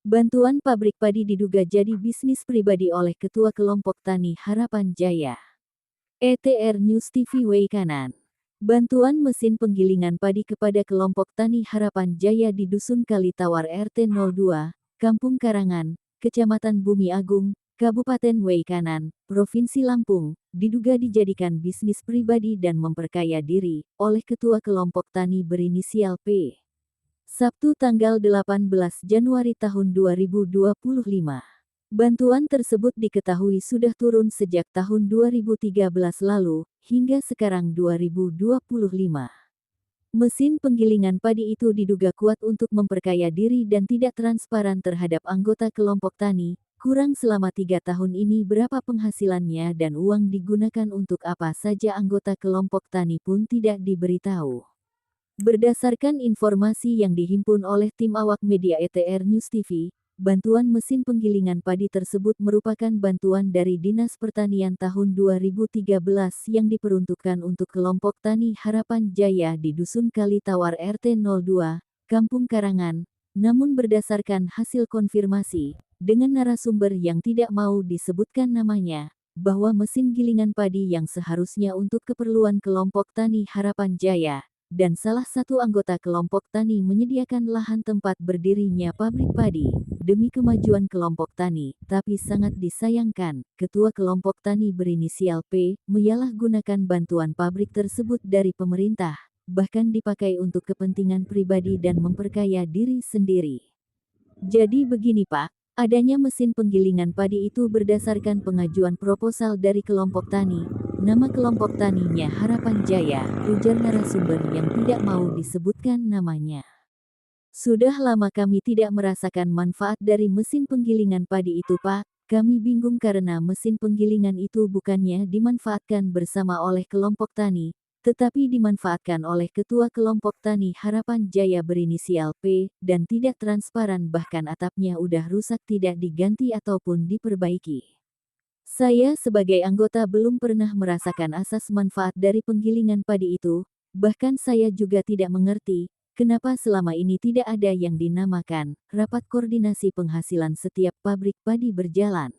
Bantuan pabrik padi diduga jadi bisnis pribadi oleh Ketua Kelompok Tani Harapan Jaya. ETR News TV Way Kanan. Bantuan mesin penggilingan padi kepada kelompok Tani Harapan Jaya di Dusun Kalitawar RT 02, Kampung Karangan, Kecamatan Bumi Agung, Kabupaten Way Kanan, Provinsi Lampung, diduga dijadikan bisnis pribadi dan memperkaya diri oleh Ketua Kelompok Tani berinisial P. Sabtu tanggal 18 Januari tahun 2025. Bantuan tersebut diketahui sudah turun sejak tahun 2013 lalu, hingga sekarang 2025. Mesin penggilingan padi itu diduga kuat untuk memperkaya diri dan tidak transparan terhadap anggota kelompok tani. Kurang selama 3 tahun ini berapa penghasilannya dan uang digunakan untuk apa saja anggota kelompok tani pun tidak diberitahu. Berdasarkan informasi yang dihimpun oleh tim awak media ETR News TV, bantuan mesin penggilingan padi tersebut merupakan bantuan dari Dinas Pertanian tahun 2013 yang diperuntukkan untuk kelompok Tani Harapan Jaya di Dusun Kalitawar RT 02, Kampung Karangan. Namun berdasarkan hasil konfirmasi, dengan narasumber yang tidak mau disebutkan namanya, bahwa mesin gilingan padi yang seharusnya untuk keperluan kelompok Tani Harapan Jaya, dan salah satu anggota kelompok tani menyediakan lahan tempat berdirinya pabrik padi, demi kemajuan kelompok tani, tapi sangat disayangkan, Ketua Kelompok Tani berinisial P, menyalahgunakan bantuan pabrik tersebut dari pemerintah, bahkan dipakai untuk kepentingan pribadi dan memperkaya diri sendiri. Jadi begini Pak, adanya mesin penggilingan padi itu berdasarkan pengajuan proposal dari kelompok tani. Nama kelompok taninya Harapan Jaya, ujar narasumber yang tidak mau disebutkan namanya. Sudah lama kami tidak merasakan manfaat dari mesin penggilingan padi itu Pak, kami bingung karena mesin penggilingan itu bukannya dimanfaatkan bersama oleh kelompok tani, tetapi dimanfaatkan oleh Ketua Kelompok Tani Harapan Jaya berinisial P, dan tidak transparan bahkan atapnya udah rusak tidak diganti ataupun diperbaiki. Saya sebagai anggota belum pernah merasakan asas manfaat dari penggilingan padi itu, bahkan saya juga tidak mengerti, kenapa selama ini tidak ada yang dinamakan rapat koordinasi penghasilan setiap pabrik padi berjalan.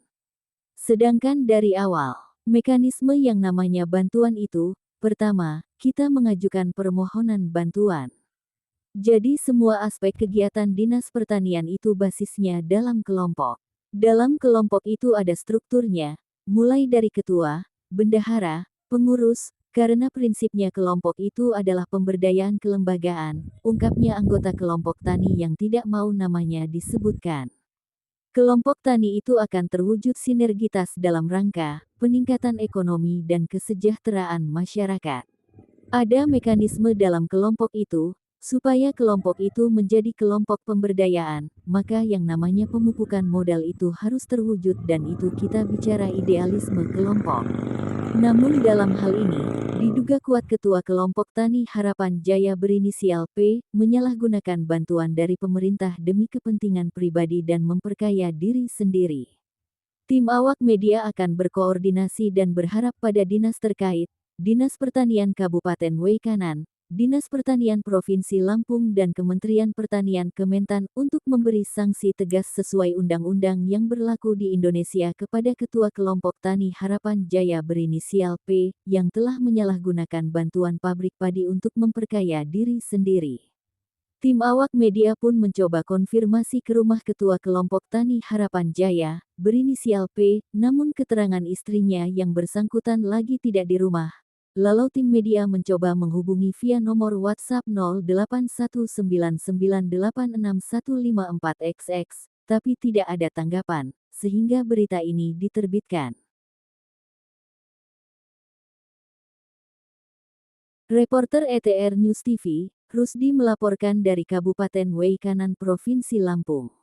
Sedangkan dari awal, mekanisme yang namanya bantuan itu, pertama, kita mengajukan permohonan bantuan. Jadi semua aspek kegiatan Dinas Pertanian itu basisnya dalam kelompok. Dalam kelompok itu ada strukturnya, mulai dari ketua, bendahara, pengurus, karena prinsipnya kelompok itu adalah pemberdayaan kelembagaan, ungkapnya anggota kelompok tani yang tidak mau namanya disebutkan. Kelompok tani itu akan terwujud sinergitas dalam rangka peningkatan ekonomi dan kesejahteraan masyarakat. Ada mekanisme dalam kelompok itu, supaya kelompok itu menjadi kelompok pemberdayaan, maka yang namanya pemupukan modal itu harus terwujud dan itu kita bicara idealisme kelompok. Namun dalam hal ini, diduga kuat Ketua Kelompok Tani Harapan Jaya berinisial P, menyalahgunakan bantuan dari pemerintah demi kepentingan pribadi dan memperkaya diri sendiri. Tim awak media akan berkoordinasi dan berharap pada dinas terkait, Dinas Pertanian Kabupaten Way Kanan, Dinas Pertanian Provinsi Lampung dan Kementerian Pertanian Kementan untuk memberi sanksi tegas sesuai undang-undang yang berlaku di Indonesia kepada Ketua Kelompok Tani Harapan Jaya berinisial P, yang telah menyalahgunakan bantuan pabrik padi untuk memperkaya diri sendiri. Tim awak media pun mencoba konfirmasi ke rumah Ketua Kelompok Tani Harapan Jaya, berinisial P, namun keterangan istrinya yang bersangkutan lagi tidak di rumah. Lalu tim media mencoba menghubungi via nomor WhatsApp 0819986154XX, tapi tidak ada tanggapan, sehingga berita ini diterbitkan. Reporter ETR News TV, Rusdi melaporkan dari Kabupaten Way Kanan Provinsi Lampung.